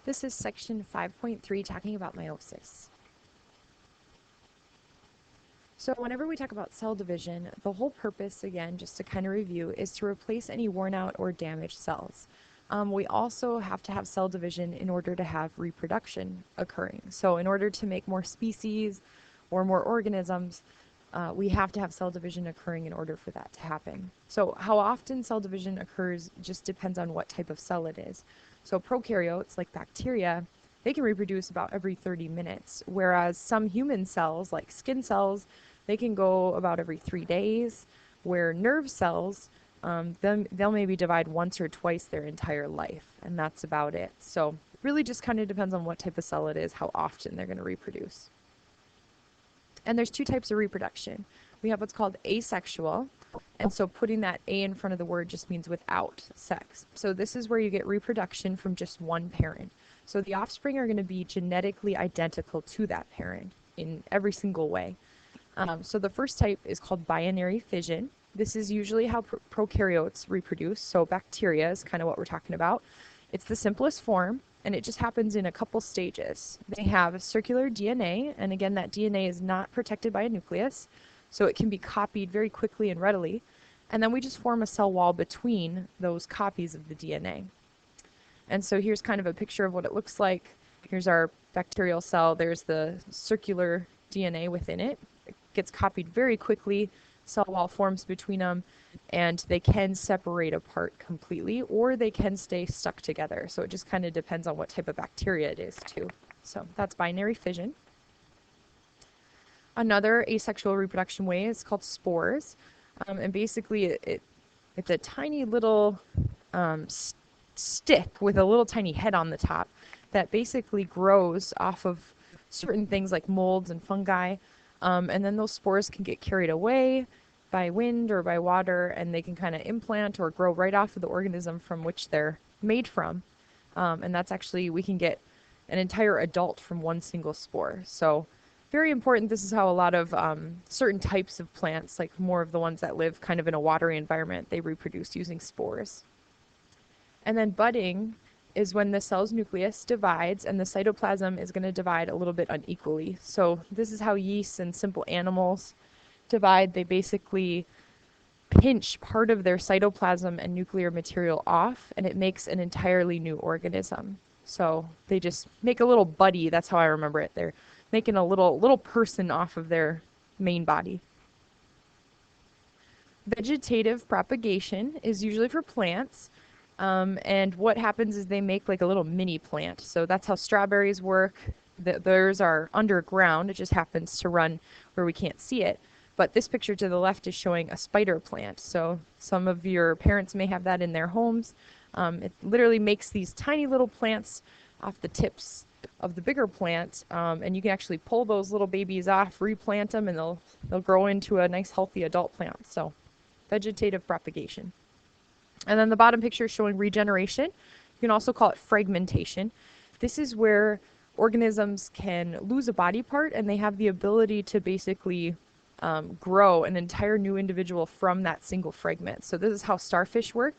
This is section 5.3 talking about meiosis. So whenever we talk about cell division, the whole purpose, again, just to kind of review, is to replace any worn out or damaged cells. We also have to have cell division in order to have reproduction occurring. So in order to make more species or more organisms, we have to have cell division occurring in order for that to happen. So how often cell division occurs just depends on what type of cell it is. So prokaryotes, like bacteria, they can reproduce about every 30 minutes, whereas some human cells, like skin cells, they can go about every 3 days, where nerve cells, they'll maybe divide once or twice their entire life, and that's about it. So really just kind of depends on what type of cell it is, how often they're going to reproduce. And there's two types of reproduction. We have what's called asexual, and so putting that A in front of the word just means without sex. So this is where you get reproduction from just one parent. So the offspring are going to be genetically identical to that parent in every single way. So the first type is called binary fission. This is usually how prokaryotes reproduce, so bacteria is kind of what we're talking about. It's the simplest form, and it just happens in a couple stages. They have circular DNA, and again, that DNA is not protected by a nucleus, so it can be copied very quickly and readily. And then we just form a cell wall between those copies of the DNA. And so here's kind of a picture of what it looks like. Here's our bacterial cell. There's the circular DNA within it. It gets copied very quickly. Cell wall forms between them, and they can separate apart completely, or they can stay stuck together. So it just kind of depends on what type of bacteria it is, too. So that's binary fission. Another asexual reproduction way is called spores. And basically, it's a tiny little stick with a little tiny head on the top that basically grows off of certain things like molds and fungi. And then those spores can get carried away by wind or by water, and they can kind of implant or grow right off of the organism from which they're made from. And that's actually, we can get an entire adult from one single spore. So very important. This is how a lot of certain types of plants, like more of the ones that live kind of in a watery environment, they reproduce using spores. And then budding is when the cell's nucleus divides and the cytoplasm is going to divide a little bit unequally. So this is how yeasts and simple animals divide. They basically pinch part of their cytoplasm and nuclear material off, and it makes an entirely new organism. So they just make a little buddy. That's how I remember it. They're making a little person off of their main body. Vegetative propagation is usually for plants. And what happens is they make like a little mini plant. So that's how strawberries work. Theirs are underground. It just happens to run where we can't see it. But this picture to the left is showing a spider plant. So some of your parents may have that in their homes. It literally makes these tiny little plants off the tips of the bigger plant, and you can actually pull those little babies off, replant them, and they'll grow into a nice healthy adult plant. So vegetative propagation. And then the bottom picture is showing regeneration. You can also call it fragmentation. This is where organisms can lose a body part, and they have the ability to basically grow an entire new individual from that single fragment. So this is how starfish work.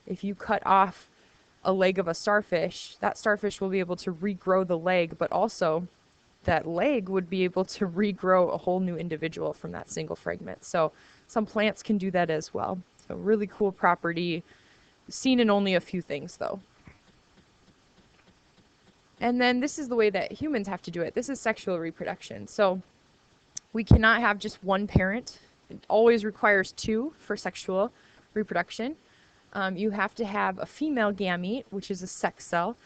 If you cut off a leg of a starfish, that starfish will be able to regrow the leg, but also that leg would be able to regrow a whole new individual from that single fragment. So some plants can do that as well. So really cool property, seen in only a few things though. And then this is the way that humans have to do it. This is sexual reproduction. So we cannot have just one parent. It always requires two for sexual reproduction. You have to have a female gamete, which is a sex cell.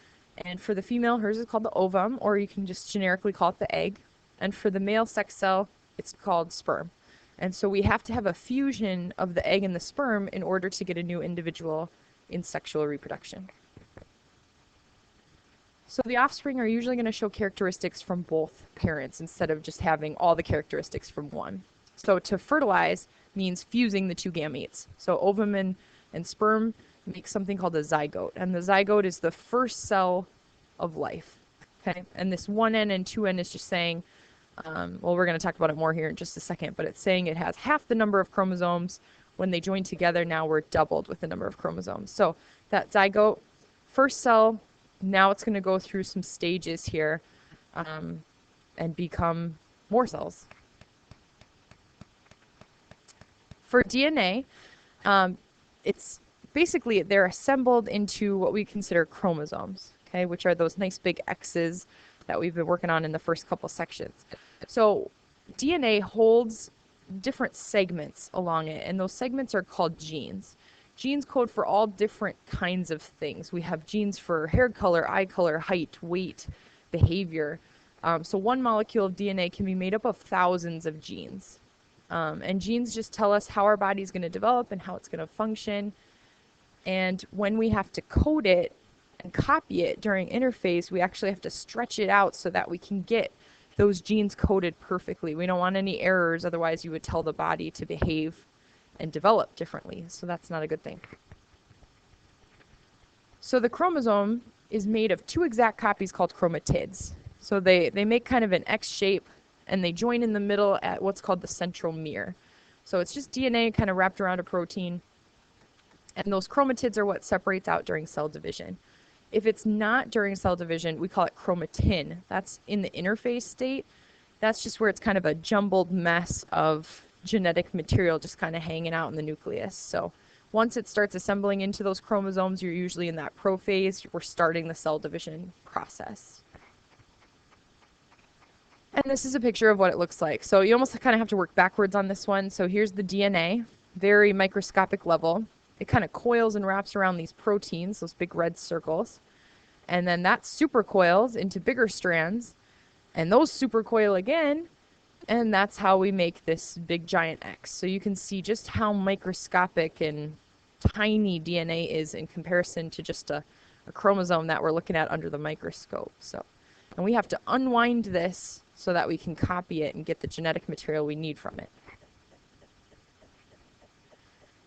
And for the female, hers is called the ovum, or you can just generically call it the egg. And for the male sex cell, it's called sperm. And so we have to have a fusion of the egg and the sperm in order to get a new individual in sexual reproduction. So the offspring are usually going to show characteristics from both parents instead of just having all the characteristics from one. So to fertilize means fusing the two gametes. So ovum and sperm make something called a zygote. And the zygote is the first cell of life. Okay? And this 1N and 2N is just saying, well, we're going to talk about it more here in just a second, but it's saying it has half the number of chromosomes. When they join together, now we're doubled with the number of chromosomes. So that zygote, first cell now it's going to go through some stages here and become more cells. For DNA, it's basically they're assembled into what we consider chromosomes, okay, which are those nice big X's that we've been working on in the first couple sections. So DNA holds different segments along it, and those segments are called genes. Genes code for all different kinds of things. We have genes for hair color, eye color, height, weight, behavior. So one molecule of DNA can be made up of thousands of genes. And genes just tell us how our body's going to develop and how it's going to function. And when we have to code it and copy it during interphase, we actually have to stretch it out so that we can get those genes coded perfectly. We don't want any errors, otherwise you would tell the body to behave and develop differently. So that's not a good thing. So the chromosome is made of two exact copies called chromatids. So they make kind of an X shape, and they join in the middle at what's called the centromere. So it's just DNA kind of wrapped around a protein, and those chromatids are what separates out during cell division. If it's not during cell division, we call it chromatin. That's in the interphase state. That's just where it's kind of a jumbled mess of genetic material just kind of hanging out in the nucleus. So once it starts assembling into those chromosomes, you're usually in that prophase. We're starting the cell division process. And this is a picture of what it looks like. So you almost kind of have to work backwards on this one. So here's the DNA, very microscopic level. It kind of coils and wraps around these proteins, those big red circles. And then that supercoils into bigger strands. And those supercoil again. And that's how we make this big giant X. So you can see just how microscopic and tiny DNA is in comparison to just a chromosome that we're looking at under the microscope. So, and we have to unwind this so that we can copy it and get the genetic material we need from it.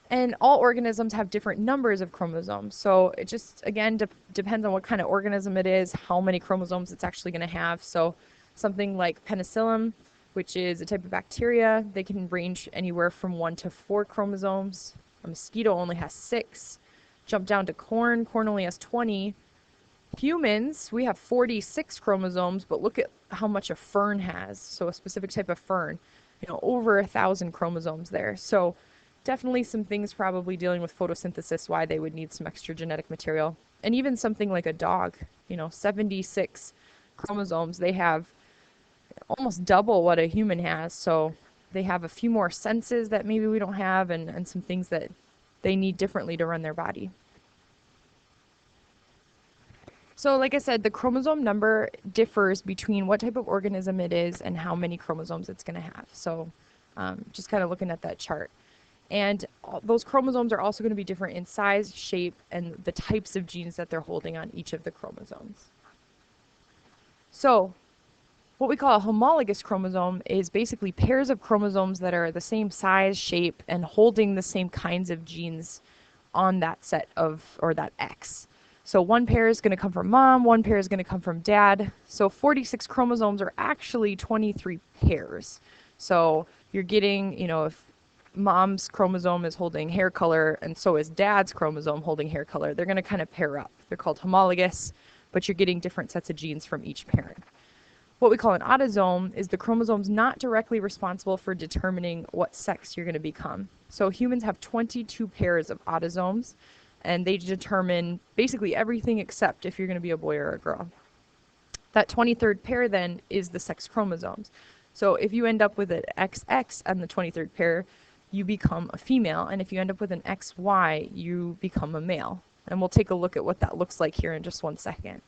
And all organisms have different numbers of chromosomes. So it just, again, depends on what kind of organism it is, how many chromosomes it's actually going to have. So something like penicillium, which is a type of bacteria, they can range anywhere from 1 to 4 chromosomes. A mosquito only has 6. Jump down to corn, corn only has 20. Humans, we have 46 chromosomes, but look at how much a fern has. So a specific type of fern, over 1,000 chromosomes there. So definitely some things probably dealing with photosynthesis, why they would need some extra genetic material. And even something like a dog, 76 chromosomes, they have almost double what a human has. So they have a few more senses that maybe we don't have, and some things that they need differently to run their body. So like I said, the chromosome number differs between what type of organism it is and how many chromosomes it's going to have. So just kind of looking at that chart. And those chromosomes are also going to be different in size, shape, and the types of genes that they're holding on each of the chromosomes. So what we call a homologous chromosome is basically pairs of chromosomes that are the same size, shape, and holding the same kinds of genes on that set of, or that X. So one pair is going to come from mom, one pair is going to come from dad. So 46 chromosomes are actually 23 pairs. So you're getting, if mom's chromosome is holding hair color and so is dad's chromosome holding hair color, they're going to kind of pair up. They're called homologous, but you're getting different sets of genes from each parent. What we call an autosome is the chromosomes not directly responsible for determining what sex you're going to become. So humans have 22 pairs of autosomes, and they determine basically everything except if you're going to be a boy or a girl. That 23rd pair then is the sex chromosomes. So if you end up with an XX on the 23rd pair, you become a female, and if you end up with an XY, you become a male. And we'll take a look at what that looks like here in just one second.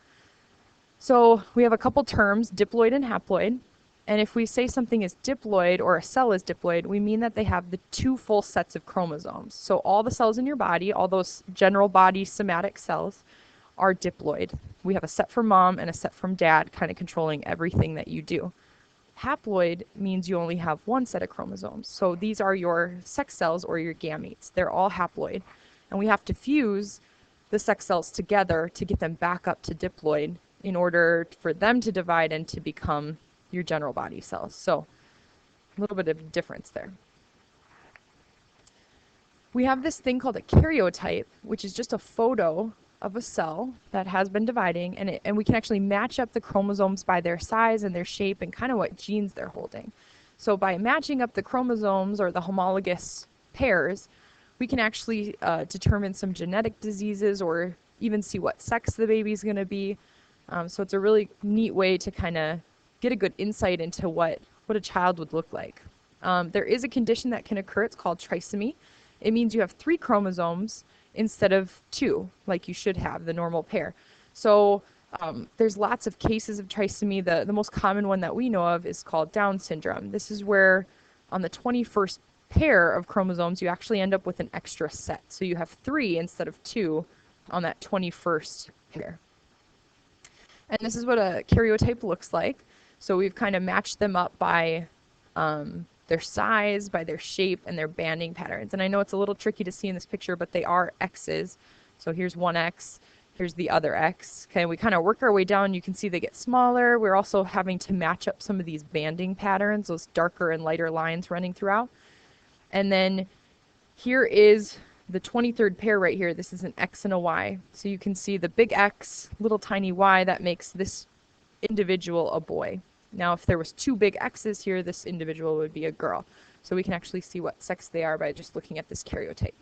So we have a couple terms, diploid and haploid. And if we say something is diploid or a cell is diploid, we mean that they have the 2 full sets of chromosomes. So all the cells in your body, all those general body somatic cells, are diploid. We have a set from mom and a set from dad, kind of controlling everything that you do. Haploid means you only have 1 set of chromosomes. So these are your sex cells or your gametes. They're all haploid. And we have to fuse the sex cells together to get them back up to diploid in order for them to divide and to become your general body cells. So a little bit of difference there. We have this thing called a karyotype, which is just a photo of a cell that has been dividing, and we can actually match up the chromosomes by their size and their shape and kind of what genes they're holding. So by matching up the chromosomes or the homologous pairs, we can actually determine some genetic diseases or even see what sex the baby's going to be. So it's a really neat way to kind of get a good insight into what a child would look like. There is a condition that can occur. It's called trisomy. It means you have 3 chromosomes instead of 2, like you should have, the normal pair. So there's lots of cases of trisomy. The most common one that we know of is called Down syndrome. This is where on the 21st pair of chromosomes, you actually end up with an extra set. So you have 3 instead of 2 on that 21st pair. And this is what a karyotype looks like. So we've kind of matched them up by their size, by their shape, and their banding patterns. And I know it's a little tricky to see in this picture, but they are X's. So here's one X, here's the other X. Okay, we kind of work our way down. You can see they get smaller. We're also having to match up some of these banding patterns, those darker and lighter lines running throughout. And then here is the 23rd pair right here. This is an X and a Y. So you can see the big X, little tiny Y, that makes this individual a boy. Now, if there was 2 big X's here, this individual would be a girl. So we can actually see what sex they are by just looking at this karyotype.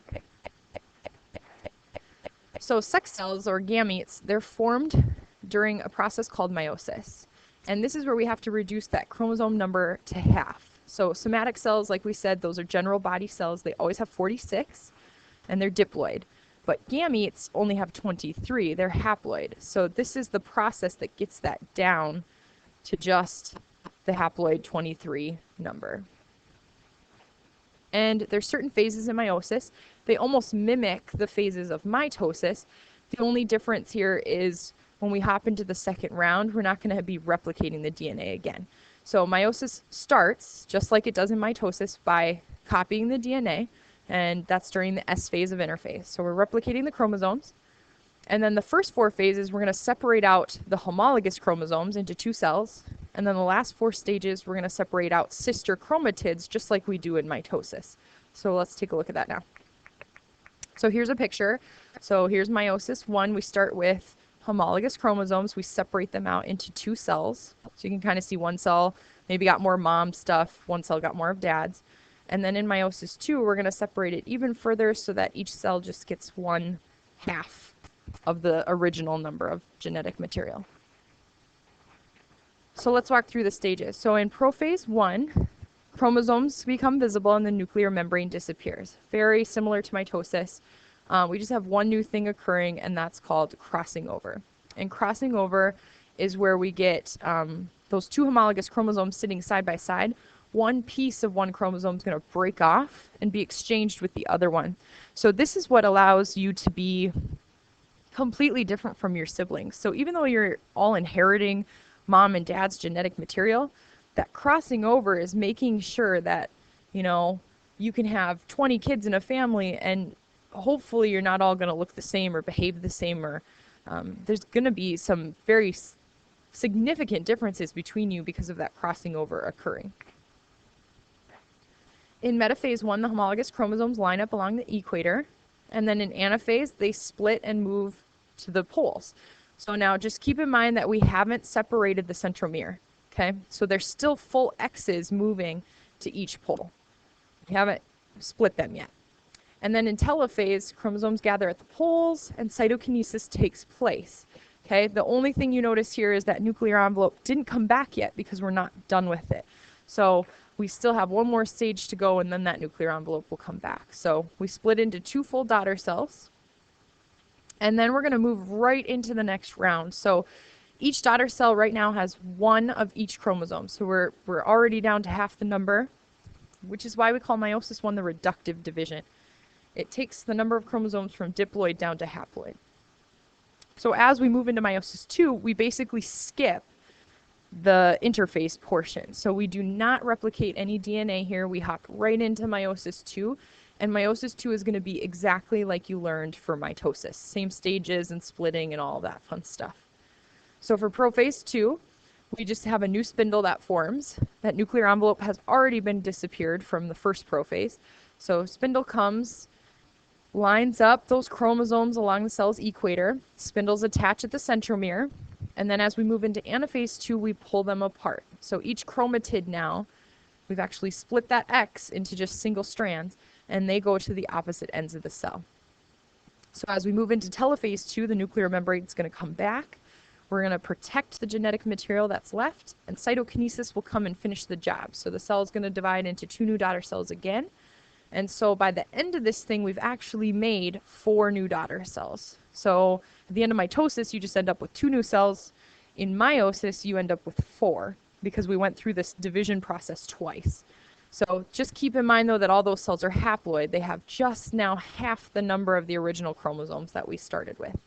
So sex cells, or gametes, they're formed during a process called meiosis. And this is where we have to reduce that chromosome number to half. So somatic cells, like we said, those are general body cells. They always have 46, and they're diploid. But gametes only have 23. They're haploid. So this is the process that gets that down to just the haploid 23 number. And there's certain phases in meiosis. They almost mimic the phases of mitosis. The only difference here is when we hop into the second round, we're not going to be replicating the DNA again. So meiosis starts, just like it does in mitosis, by copying the DNA, and that's during the S phase of interphase. So we're replicating the chromosomes. And then the first 4 phases, we're going to separate out the homologous chromosomes into 2 cells. And then the last 4 stages, we're going to separate out sister chromatids, just like we do in mitosis. So let's take a look at that now. So here's a picture. So here's meiosis 1. We start with homologous chromosomes. We separate them out into 2 cells. So you can kind of see one cell maybe got more mom stuff, one cell got more of dad's. And then in meiosis 2, we're going to separate it even further so that each cell just gets 1/2 of the original number of genetic material. So let's walk through the stages. So in prophase 1, chromosomes become visible and the nuclear membrane disappears. Very similar to mitosis. We just have one new thing occurring, and that's called crossing over. And crossing over is where we get those 2 homologous chromosomes sitting side by side. One piece of one chromosome is going to break off and be exchanged with the other one. So this is what allows you to be completely different from your siblings. So even though you're all inheriting mom and dad's genetic material, that crossing over is making sure that, you know, you can have 20 kids in a family and hopefully you're not all going to look the same or behave the same, or there's going to be some very significant differences between you because of that crossing over occurring. In metaphase 1, the homologous chromosomes line up along the equator, and then in anaphase, they split and move to the poles. So now just keep in mind that we haven't separated the centromere, okay? So there's still full X's moving to each pole. We haven't split them yet. And then in telophase, chromosomes gather at the poles and cytokinesis takes place, okay? The only thing you notice here is that nuclear envelope didn't come back yet because we're not done with it. So we still have one more stage to go, and then that nuclear envelope will come back. So we split into 2 full daughter cells. And then we're going to move right into the next round. So each daughter cell right now has 1 of each chromosome. So we're already down to half the number, which is why we call meiosis 1 the reductive division. It takes the number of chromosomes from diploid down to haploid. So as we move into meiosis 2, we basically skip the interphase portion. So we do not replicate any DNA here. We hop right into meiosis 2. And meiosis 2 is going to be exactly like you learned for mitosis. Same stages and splitting and all that fun stuff. So for prophase 2, we just have a new spindle that forms. That nuclear envelope has already been disappeared from the first prophase. So spindle comes, lines up those chromosomes along the cell's equator. Spindles attach at the centromere. And then as we move into anaphase 2, we pull them apart. So each chromatid now, we've actually split that X into just single strands, and they go to the opposite ends of the cell. So as we move into telophase 2, the nuclear membrane is going to come back. We're going to protect the genetic material that's left, and cytokinesis will come and finish the job. So the cell is going to divide into 2 new daughter cells again. And so by the end of this thing, we've actually made 4 new daughter cells. So at the end of mitosis, you just end up with 2 new cells. In meiosis, you end up with 4 because we went through this division process twice. So just keep in mind, though, that all those cells are haploid. They have just now half the number of the original chromosomes that we started with.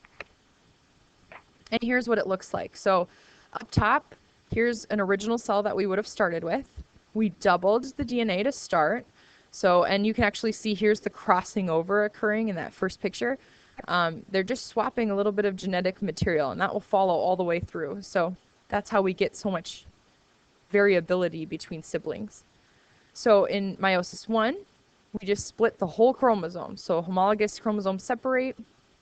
And here's what it looks like. So up top, here's an original cell that we would have started with. We doubled the DNA to start. So, and you can actually see here's the crossing over occurring in that first picture. They're just swapping a little bit of genetic material, and that will follow all the way through. So that's how we get so much variability between siblings. So in meiosis 1, we just split the whole chromosome. So homologous chromosomes separate.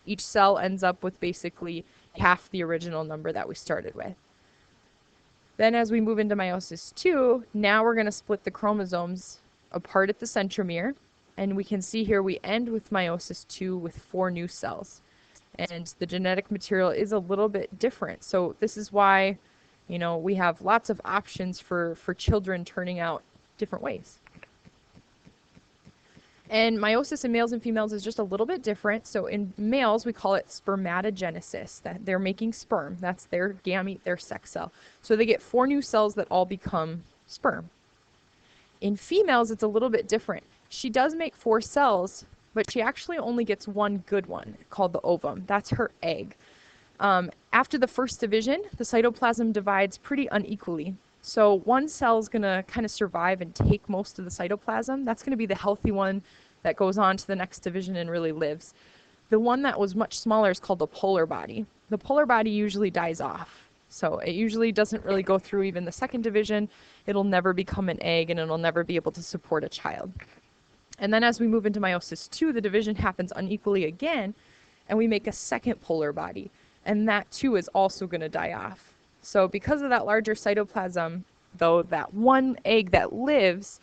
Each cell ends up with basically half the original number that we started with. Then as we move into meiosis 2, now we're going to split the chromosomes apart at the centromere. And we can see here we end with meiosis 2 with 4 new cells. And the genetic material is a little bit different. So this is why, you know, we have lots of options for children turning out different ways. And meiosis in males and females is just a little bit different. So in males, we call it spermatogenesis, that they're making sperm. That's their gamete, their sex cell. So they get 4 new cells that all become sperm. In females, it's a little bit different. She does make 4 cells, but she actually only gets 1 good one called the ovum. That's her egg. After the first division, the cytoplasm divides pretty unequally. So one cell is going to kind of survive and take most of the cytoplasm. That's going to be the healthy one that goes on to the next division and really lives. The one that was much smaller is called the polar body. The polar body usually dies off. So it usually doesn't really go through even the second division. It'll never become an egg, and it'll never be able to support a child. And then as we move into meiosis 2, the division happens unequally again, and we make a second polar body. And that too is also going to die off. So because of that larger cytoplasm, though, that one egg that lives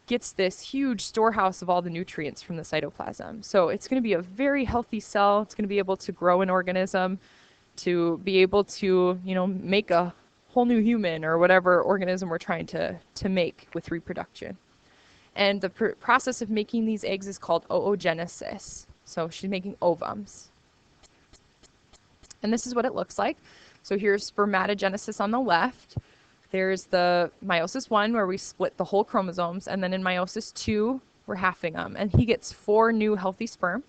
gets this huge storehouse of all the nutrients from the cytoplasm. So it's going to be a very healthy cell. It's going to be able to grow an organism, to be able to, you know, make a whole new human or whatever organism we're trying to make with reproduction. And the process of making these eggs is called oogenesis. So she's making ovums. And this is what it looks like. So here's spermatogenesis on the left. There's the meiosis 1 where we split the whole chromosomes, and then in meiosis 2, we're halving them. And he gets 4 new healthy sperm.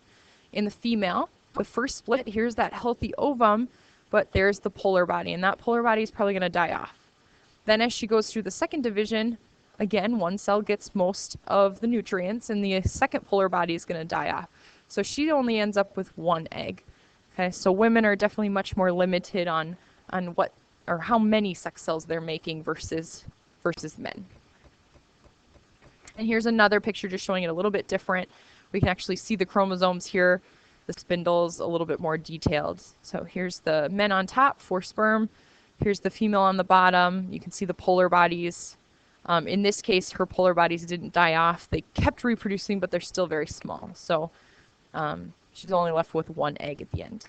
In the female, the first split, here's that healthy ovum, but there's the polar body, and that polar body is probably going to die off. Then as she goes through the second division, again, one cell gets most of the nutrients, and the second polar body is going to die off. So she only ends up with 1 egg. Okay, so women are definitely much more limited on what or how many sex cells they're making versus men. And here's another picture just showing it a little bit different. We can actually see the chromosomes here, the spindles a little bit more detailed. So here's the men on top, 4 sperm. Here's the female on the bottom. You can see the polar bodies. In this case, her polar bodies didn't die off. They kept reproducing, but they're still very small. So she's only left with 1 egg at the end.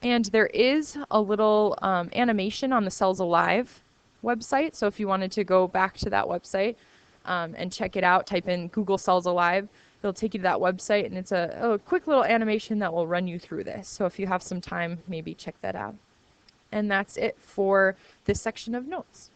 And there is a little animation on the Cells Alive website. So if you wanted to go back to that website and check it out, type in Google Cells Alive. It'll take you to that website, and it's a quick little animation that will run you through this. So if you have some time, maybe check that out. And that's it for this section of notes.